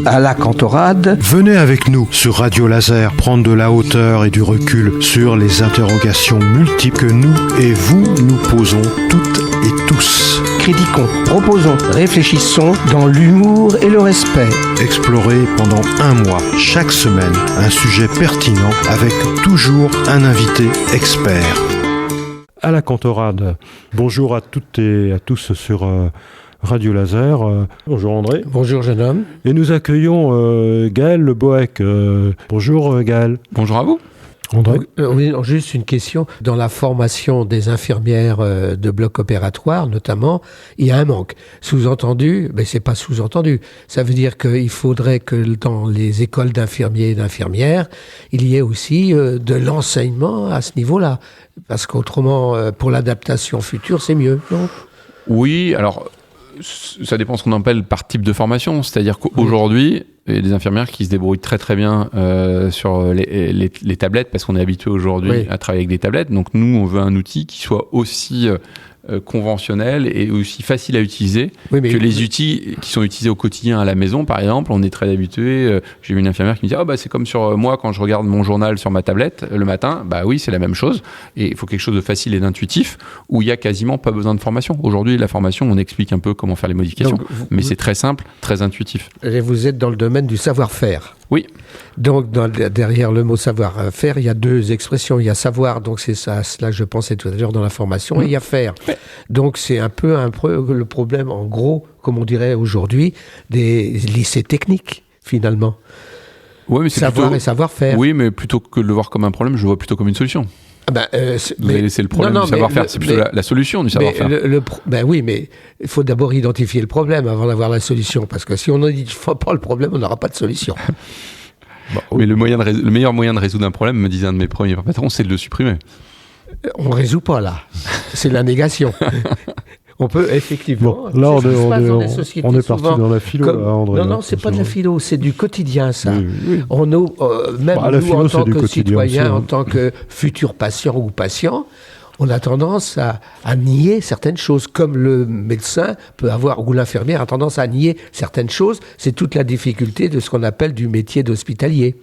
à la Cantorade. Venez avec nous sur Radio Laser prendre de la hauteur et du recul sur les interrogations multiples que nous et vous nous posons toutes et tous. Critiquons, proposons, réfléchissons dans l'humour et le respect. Explorez pendant un mois, chaque semaine, un sujet pertinent avec toujours un invité expert. À la Cantorade, bonjour à toutes et à tous sur Radio Laser. Bonjour André. Bonjour jeune homme. Et nous accueillons Gaël Le Bohec. Bonjour Gaël. Bonjour à vous. André. Oui, juste une question. Dans la formation des infirmières de bloc opératoire, notamment, il y a un manque. Sous-entendu, mais c'est pas sous-entendu. Ça veut dire qu'il faudrait que dans les écoles d'infirmiers et d'infirmières, il y ait aussi de l'enseignement à ce niveau-là. Parce qu'autrement, pour l'adaptation future, c'est mieux, non ? Oui, alors ça dépend ce qu'on appelle par type de formation. C'est-à-dire qu'aujourd'hui, il y a des infirmières qui se débrouillent très très bien sur les tablettes parce qu'on est habitué aujourd'hui à travailler avec des tablettes. Donc nous, on veut un outil qui soit aussi conventionnel et aussi facile à utiliser que les outils qui sont utilisés au quotidien à la maison. Par exemple, on est très habitué. J'ai vu une infirmière qui me dit c'est comme sur moi quand je regarde mon journal sur ma tablette le matin. Bah oui, c'est la même chose. Et il faut quelque chose de facile et d'intuitif où il y a quasiment pas besoin de formation. Aujourd'hui, la formation, on explique un peu comment faire les modifications, mais c'est très simple, très intuitif. Et vous êtes dans le domaine du savoir-faire. Oui. Donc, derrière le mot savoir-faire, il y a deux expressions. Il y a savoir, donc c'est ça, cela que je pensais tout à l'heure dans la formation, et il y a faire. Donc, c'est un peu le problème, en gros, comme on dirait aujourd'hui, des lycées techniques, finalement. Oui, mais c'est savoir et savoir-faire. Oui, mais plutôt que de le voir comme un problème, je le vois plutôt comme une solution. Vous avez laissé le problème du savoir-faire, c'est plutôt la solution du savoir-faire. Oui, mais il faut d'abord identifier le problème avant d'avoir la solution, parce que si on n'identifie pas le problème, on n'aura pas de solution. Mais le meilleur moyen de résoudre un problème, me disait un de mes premiers patrons, c'est de le supprimer. On ne résout pas là, c'est la négation. On peut effectivement. Là, on est parti dans la philo, André. Non, c'est pas de la philo, c'est du quotidien, ça. Oui. Même nous, en tant que citoyens, en tant que futurs patients ou patients, on a tendance à nier certaines choses, comme le médecin peut avoir, ou l'infirmière a tendance à nier certaines choses. C'est toute la difficulté de ce qu'on appelle du métier d'hospitalier.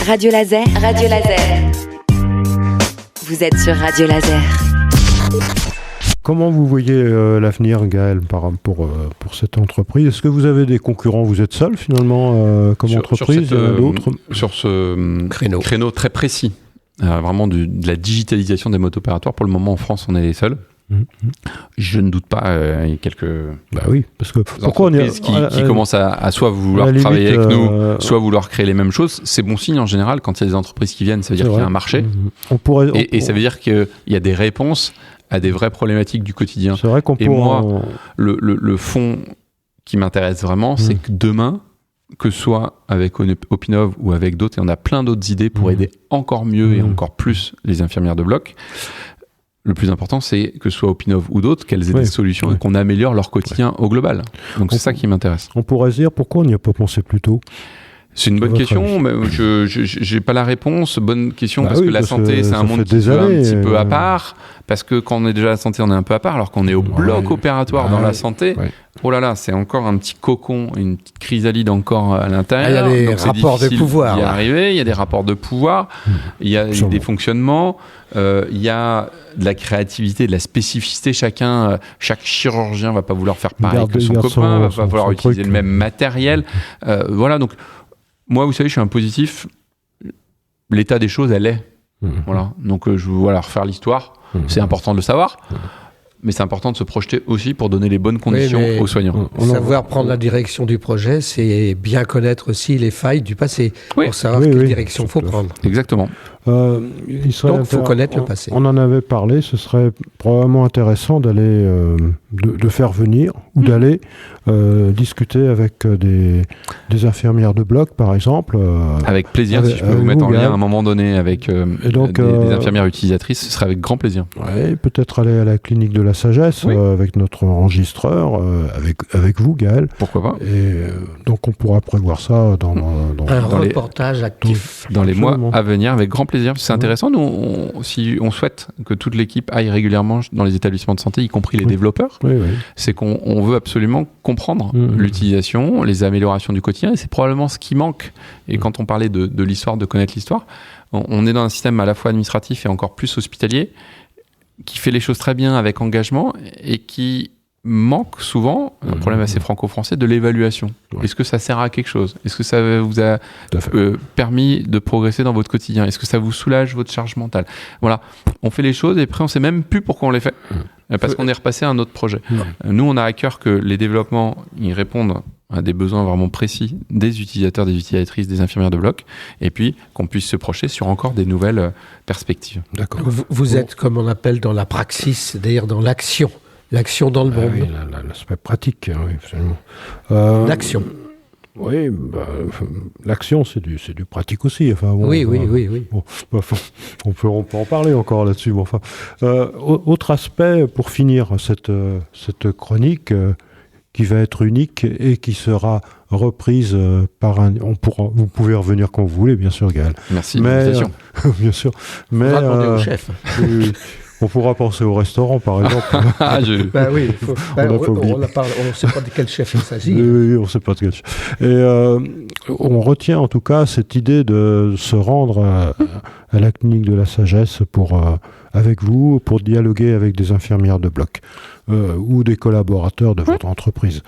Radio Laser. Radio Laser. Vous êtes sur Radio Laser. Comment vous voyez l'avenir, Gaël, pour cette entreprise ? Est-ce que vous avez des concurrents ? Vous êtes seul, finalement, comme entreprise ? D'autres sur ce créneau très précis, vraiment de la digitalisation des modes opératoires, pour le moment, en France, on est les seuls. Je ne doute pas, il y a quelques parce que entreprises qui commencent à soit vouloir travailler avec nous, soit vouloir créer les mêmes choses. C'est bon signe en général, quand il y a des entreprises qui viennent, ça veut dire qu'il y a un marché. Et ça veut dire qu'il y a des réponses à des vraies problématiques du quotidien. C'est vrai qu'on moi, le fond qui m'intéresse vraiment, c'est que demain, que ce soit avec Opinov ou avec d'autres, et on a plein d'autres idées pour aider encore mieux et encore plus les infirmières de bloc. Le plus important, c'est que ce soit Opinov ou d'autres, qu'elles aient des solutions et qu'on améliore leur quotidien au global. Donc c'est ça qui m'intéresse. On pourrait se dire pourquoi on n'y a pas pensé plus tôt ? C'est une bonne question, mais je n'ai pas la réponse. Bonne question, parce que la santé, c'est un monde qui est un petit peu à part. Parce que quand on est déjà à la santé, on est un peu à part. Alors qu'on est au bloc opératoire dans la santé, oh là là, c'est encore un petit cocon, une petite chrysalide encore à l'intérieur. Il y a des rapports de pouvoir. Il y a des rapports de pouvoir, il y a des fonctionnements, il y a de la créativité, de la spécificité. Chaque chirurgien va pas vouloir faire pareil que son copain, va pas vouloir utiliser le même matériel. Voilà, donc moi, vous savez, je suis un positif. L'état des choses, elle est. Voilà. Donc, je veux refaire l'histoire. C'est important de le savoir. Mais c'est important de se projeter aussi pour donner les bonnes conditions aux soignants. Savoir prendre la direction du projet, c'est bien connaître aussi les failles du passé. Pour savoir quelle direction il faut prendre. Exactement. Donc, il faut connaître le passé. On en avait parlé, ce serait probablement intéressant d'aller, de faire venir ou d'aller discuter avec des infirmières de bloc, par exemple. Avec plaisir, si je peux vous mettre en lien à un moment donné avec des infirmières utilisatrices, ce serait avec grand plaisir. Oui, peut-être aller à la clinique de la sagesse avec notre enregistreur, avec vous, Gaël. Pourquoi pas. Et donc on pourra prévoir ça dans un reportage actif. Dans les mois à venir, avec grand plaisir. plaisir. C'est intéressant. Nous, si on souhaite que toute l'équipe aille régulièrement dans les établissements de santé, y compris les développeurs, c'est qu'on veut absolument comprendre l'utilisation, les améliorations du quotidien. Et c'est probablement ce qui manque. Et quand on parlait de l'histoire, de connaître l'histoire, on est dans un système à la fois administratif et encore plus hospitalier, qui fait les choses très bien avec engagement et qui manque souvent, un problème assez franco-français, de l'évaluation. Est-ce que ça sert à quelque chose ? Est-ce que ça vous a permis de progresser dans votre quotidien ? Est-ce que ça vous soulage votre charge mentale ? Voilà, on fait les choses et après on sait même plus pourquoi on les fait, parce qu'on est repassé à un autre projet. Nous, on a à cœur que les développements, ils répondent à des besoins vraiment précis des utilisateurs, des utilisatrices, des infirmières de bloc, et puis qu'on puisse se projeter sur encore des nouvelles perspectives. D'accord. Vous êtes, comme on appelle dans la praxis, c'est-à-dire dans l'action. L'action dans le monde. Oui, l'aspect pratique, oui, absolument. L'action. Oui, l'action, c'est du pratique aussi. Enfin, bon, oui. Bon, on peut en parler encore là-dessus. Bon, enfin, autre aspect, pour finir cette chronique, qui va être unique et qui sera reprise par un... vous pouvez revenir quand vous voulez, bien sûr, Gaël. Merci de l'invitation. Bien sûr. Mais, on va demander au chef. Oui. On pourra penser au restaurant, par exemple. Oui, on ne sait pas de quel chef il s'agit. Oui, on ne sait pas de quel chef. Et on retient en tout cas cette idée de se rendre à la clinique de la sagesse avec vous, pour dialoguer avec des infirmières de bloc ou des collaborateurs de votre entreprise.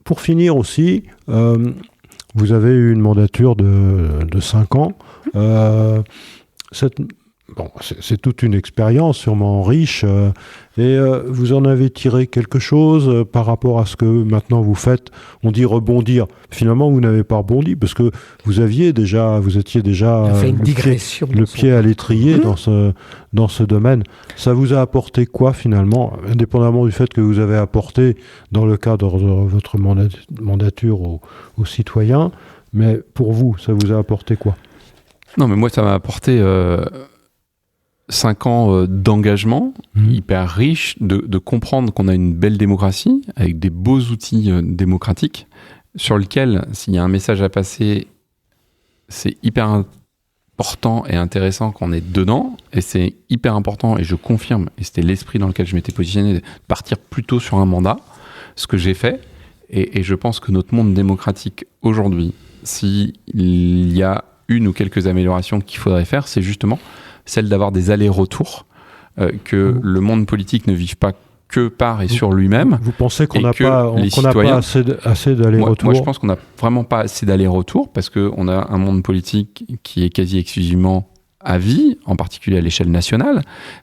Pour finir aussi, vous avez eu une mandature de 5 ans. C'est toute une expérience sûrement riche et vous en avez tiré quelque chose par rapport à ce que maintenant vous faites. On dit rebondir. Finalement, vous n'avez pas rebondi parce que vous étiez déjà le pied à l'étrier dans ce domaine. Ça vous a apporté quoi finalement, indépendamment du fait que vous avez apporté dans le cadre de votre mandature aux citoyens, mais pour vous, ça vous a apporté quoi ? Non, mais moi, ça m'a apporté 5 ans d'engagement hyper riche, de comprendre qu'on a une belle démocratie avec des beaux outils démocratiques sur lesquels, s'il y a un message à passer, c'est hyper important et intéressant qu'on est dedans, et c'est hyper important, et je confirme, et c'était l'esprit dans lequel je m'étais positionné, de partir plutôt sur un mandat, ce que j'ai fait, et je pense que notre monde démocratique aujourd'hui, s'il y a une ou quelques améliorations qu'il faudrait faire, c'est justement celle d'avoir des allers-retours, que le monde politique ne vive pas que par et sur lui-même. Vous pensez qu'on n'a pas assez d'allers-retours ? Moi, je pense qu'on n'a vraiment pas assez d'allers-retours, parce qu'on a un monde politique qui est quasi exclusivement à vie, en particulier à l'échelle nationale,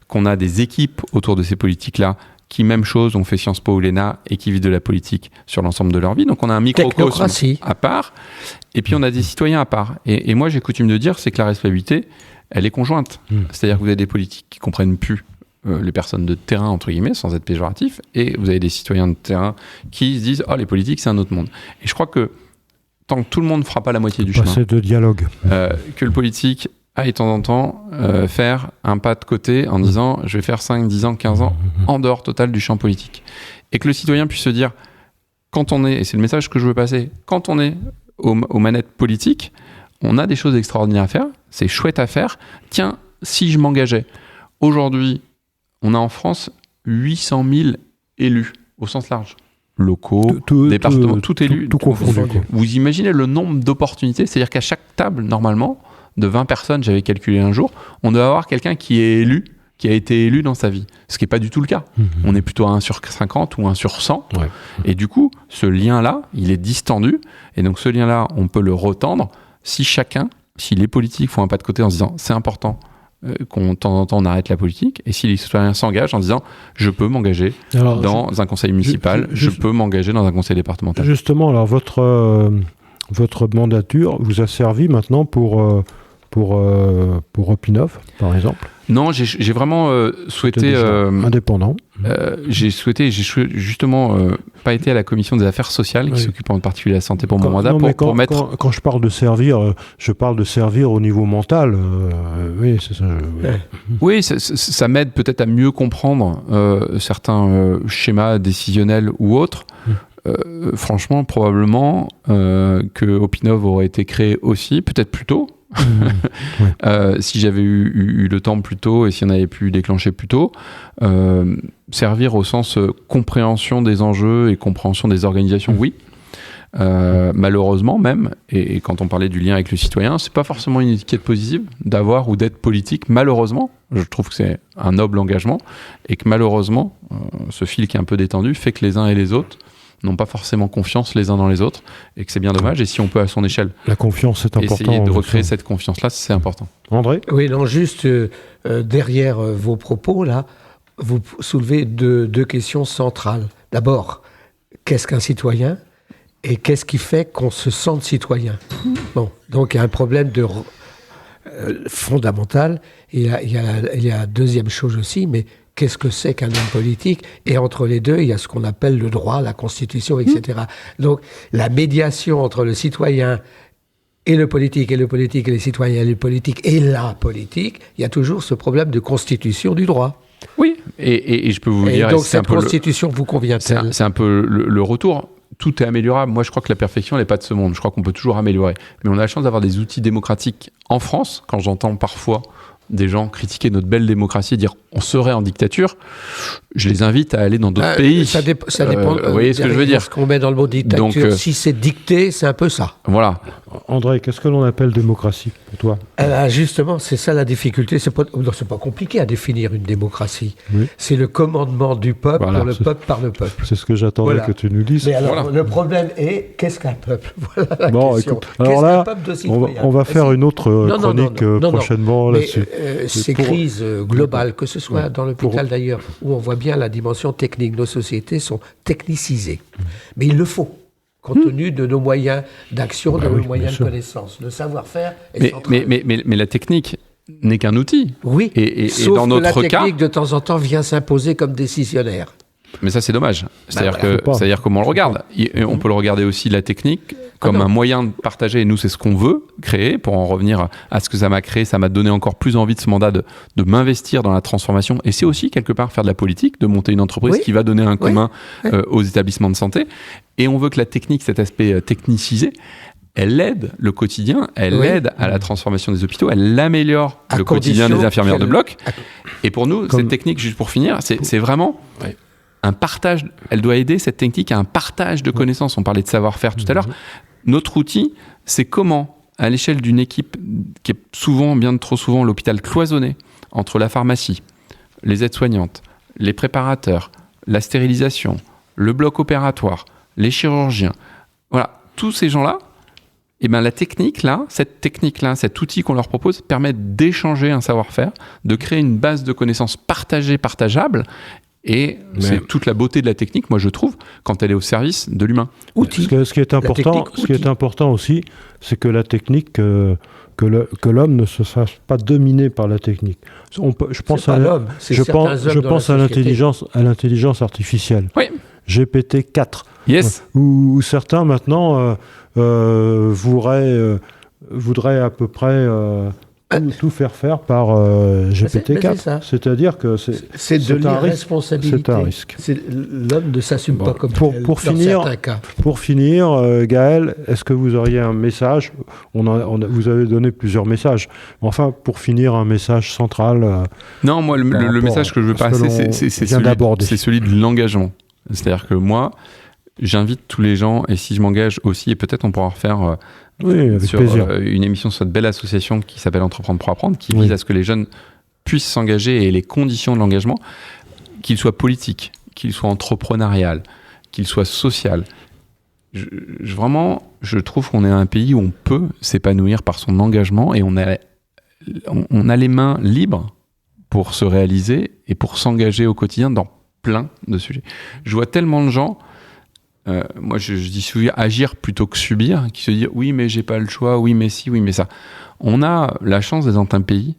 qu'on a des équipes autour de ces politiques-là qui, même chose, ont fait Sciences Po ou l'ENA et qui vivent de la politique sur l'ensemble de leur vie. Donc on a un microcosme à part, et puis on a des citoyens à part. Et moi, j'ai coutume de dire, c'est que la responsabilité, elle est conjointe. C'est-à-dire que vous avez des politiques qui comprennent plus les personnes de terrain, entre guillemets, sans être péjoratif, et vous avez des citoyens de terrain qui se disent « Oh, les politiques, c'est un autre monde ». Et je crois que tant que tout le monde ne fera pas la moitié du chemin, de dialogue, que le politique aille de temps en temps faire un pas de côté en disant « Je vais faire 5, 10 ans, 15 ans en dehors total du champ politique ». Et que le citoyen puisse se dire, quand on est, et c'est le message que je veux passer, quand on est aux manettes politiques, on a des choses extraordinaires à faire, c'est chouette à faire. Tiens, si je m'engageais. Aujourd'hui, on a en France 800 000 élus, au sens large. Locaux, départements, tout élus. Tout confondu. Vous imaginez le nombre d'opportunités, c'est-à-dire qu'à chaque table, normalement, de 20 personnes, j'avais calculé un jour, on doit avoir quelqu'un qui est élu, qui a été élu dans sa vie. Ce qui n'est pas du tout le cas. On est plutôt à 1 sur 50 ou 1 sur 100. Ouais. Et du coup, ce lien-là, il est distendu. Et donc ce lien-là, on peut le retendre si les politiques font un pas de côté en se disant c'est important qu'on de temps en temps on arrête la politique, et si les citoyens s'engagent en disant je peux m'engager dans un conseil municipal, je peux m'engager dans un conseil départemental. Justement, alors votre mandature vous a servi maintenant pour Opinov, par exemple? Non, j'ai vraiment souhaité... indépendant. J'ai justement pas été à la commission des affaires sociales qui s'occupe en particulier de la santé pour mon mandat. Quand je parle de servir, je parle de servir au niveau mental. Oui, c'est ça. Oui, ça m'aide peut-être à mieux comprendre certains schémas décisionnels ou autres. Franchement, probablement que Opinov aurait été créé aussi, peut-être plus tôt, Si j'avais eu le temps plus tôt et si on avait pu déclencher plus tôt, servir au sens compréhension des enjeux et compréhension des organisations, oui. Malheureusement même, et quand on parlait du lien avec le citoyen, c'est pas forcément une étiquette positive d'avoir ou d'être politique. Malheureusement, je trouve que c'est un noble engagement et que malheureusement, ce fil qui est un peu détendu fait que les uns et les autres n'ont pas forcément confiance les uns dans les autres et que c'est bien dommage. Et si on peut à son échelle, la confiance est importante. Essayer de recréer cette confiance-là, c'est important. André ? Oui, non, juste derrière vos propos là, vous soulevez deux questions centrales. D'abord, qu'est-ce qu'un citoyen ? Et qu'est-ce qui fait qu'on se sente citoyen ? Bon, donc il y a un problème fondamental. Il y a deuxième chose aussi, mais qu'est-ce que c'est qu'un homme politique ? Et entre les deux, il y a ce qu'on appelle le droit, la Constitution, etc. Donc la médiation entre le citoyen et le politique, et le politique et les citoyens, et le politique et la politique, il y a toujours ce problème de constitution du droit. Oui, et je peux vous dire... Donc cette constitution vous convient-elle ? C'est un peu le retour. Tout est améliorable. Moi, je crois que la perfection, elle n'est pas de ce monde. Je crois qu'on peut toujours améliorer. Mais on a la chance d'avoir des outils démocratiques en France. Quand j'entends parfois des gens critiquer notre belle démocratie et dire on serait en dictature, je les invite à aller dans d'autres pays. Ça dépend. Vous voyez ce que je veux dire ? Ce qu'on met dans le mot dictature. Donc, si c'est dicté, c'est un peu ça. Voilà. André, qu'est-ce que l'on appelle démocratie pour toi ? Justement, c'est ça la difficulté. C'est pas compliqué à définir une démocratie. Oui. C'est le commandement du peuple pour le peuple par le peuple. C'est ce que j'attendais que tu nous dises. Mais alors, le problème est, qu'est-ce qu'un peuple ? Voilà la question. Écoute, alors là, on va faire une autre chronique prochainement là-dessus. Ces crises globales, que ce soit dans l'hôpital d'ailleurs, où on voit bien la dimension technique, nos sociétés sont technicisées. Mais il le faut, compte tenu de nos moyens d'action, de nos moyens de connaissance. Le savoir-faire est central. Mais la technique n'est qu'un outil. Oui, et sauf dans notre que la cas, technique, de temps en temps, vient s'imposer comme décisionnaire. Mais ça, c'est dommage. C'est-à-dire comment on le regarde. On peut le regarder aussi, la technique, comme un moyen de partager. Et nous, c'est ce qu'on veut créer, pour en revenir à ce que ça m'a créé. Ça m'a donné encore plus envie de ce mandat de m'investir dans la transformation. Et c'est aussi, quelque part, faire de la politique, de monter une entreprise qui va donner un commun aux établissements de santé. Et on veut que la technique, cet aspect technicisé, elle aide le quotidien, elle aide à la transformation des hôpitaux, elle améliore le quotidien des infirmières de bloc. Et pour nous, cette technique, juste pour finir, c'est vraiment... un partage, elle doit aider cette technique à un partage de connaissances. On parlait de savoir-faire tout à l'heure. Notre outil, c'est comment, à l'échelle d'une équipe qui est souvent, bien trop souvent, l'hôpital cloisonné, entre la pharmacie, les aides-soignantes, les préparateurs, la stérilisation, le bloc opératoire, les chirurgiens, voilà, tous ces gens-là, et ben la technique là, cet outil qu'on leur propose permet d'échanger un savoir-faire, de créer une base de connaissances partagée, partageable. Et c'est toute la beauté de la technique, moi je trouve, quand elle est au service de l'humain. Ce qui est important aussi, c'est que la technique, que l'homme ne se fasse pas dominer par la technique. Je pense à l'intelligence artificielle. Oui. GPT-4. Yes. Où certains maintenant voudraient à peu près tout faire par GPT-4. C'est-à-dire que c'est de l'irresponsabilité. C'est un risque. L'homme ne s'assume pas comme tel, pour finir, Gaël, est-ce que vous auriez un message ? Vous avez donné plusieurs messages. Enfin, pour finir, un message central. Non, moi, le message que je veux passer, c'est celui de l'engagement. C'est-à-dire que moi, j'invite tous les gens, et si je m'engage aussi, et peut-être on pourra en refaire sur une émission sur cette belle association qui s'appelle Entreprendre pour apprendre, qui vise à ce que les jeunes puissent s'engager, et les conditions de l'engagement, qu'il soit politique, qu'il soit entrepreneurial, qu'il soit social. Vraiment, je trouve qu'on est un pays où on peut s'épanouir par son engagement, et on a les mains libres pour se réaliser et pour s'engager au quotidien dans plein de sujets. Je vois tellement de gens, moi je dis souvent agir plutôt que subir, qui se disent oui mais j'ai pas le choix, oui mais si, oui mais ça. On a la chance d'être dans un pays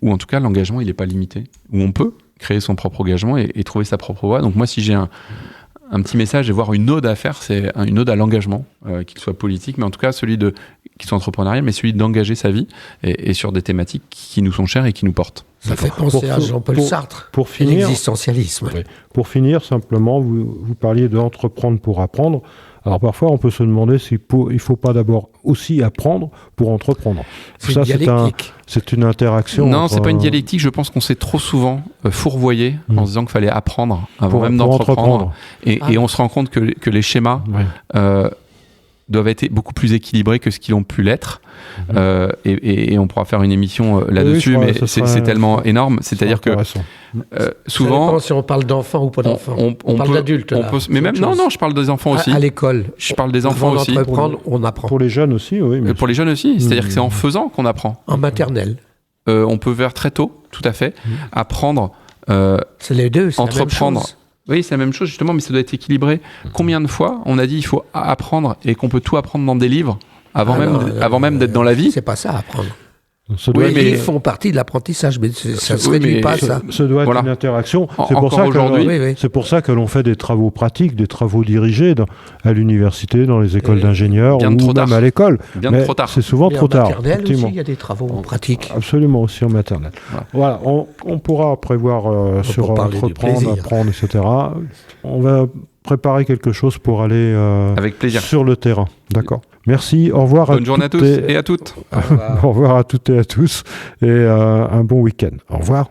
où en tout cas l'engagement il n'est pas limité, où on peut créer son propre engagement et trouver sa propre voie. Donc moi si j'ai un petit message et voir une ode à faire, c'est une ode à l'engagement, qu'il soit politique, mais en tout cas celui qu'il soit entrepreneurial, mais celui d'engager sa vie et sur des thématiques qui nous sont chères et qui nous portent. Ça fait penser à Jean-Paul Sartre, pour finir, l'existentialisme. Oui. Pour finir, simplement, vous parliez d'entreprendre pour apprendre. Alors parfois, on peut se demander s'il ne faut pas d'abord aussi apprendre pour entreprendre. Ça, c'est une interaction. Non, c'est pas une dialectique. Je pense qu'on s'est trop souvent fourvoyé en se disant qu'il fallait apprendre avant même d'entreprendre. Et on se rend compte que les schémas doivent être beaucoup plus équilibrés que ce qu'ils ont pu l'être. Et on pourra faire une émission là-dessus, mais c'est tellement énorme. C'est-à-dire que souvent, ça dépend si on parle d'enfants ou pas d'enfants. On parle d'adultes. Mais même non, je parle des enfants aussi. À l'école, je parle des enfants aussi. On apprend. Pour les jeunes aussi, oui. Pour les jeunes aussi, c'est-à-dire que c'est en faisant qu'on apprend. En maternelle. On peut vers très tôt, tout à fait, apprendre. C'est les deux, c'est entreprendre. La même chose. Oui, c'est la même chose justement, mais ça doit être équilibré. Combien de fois on a dit il faut apprendre et qu'on peut tout apprendre dans des livres avant même d'être dans la vie? C'est pas ça, apprendre. Les livres font partie de l'apprentissage, mais ça ne se réduit pas à ça. Ça doit être une interaction. C'est pour ça que l'on fait des travaux pratiques, des travaux dirigés à l'université, dans les écoles d'ingénieurs ou même à l'école. Mais trop tard. C'est souvent trop tard. En maternelle aussi, il y a des travaux pratiques. Absolument, aussi en maternelle. Voilà, on pourra prévoir sur entreprendre, apprendre, etc. On va préparer quelque chose pour aller avec plaisir sur le terrain. D'accord. Merci, au revoir. Bonne journée à tous et à toutes. Au revoir à toutes et à tous et un bon week-end. Au revoir.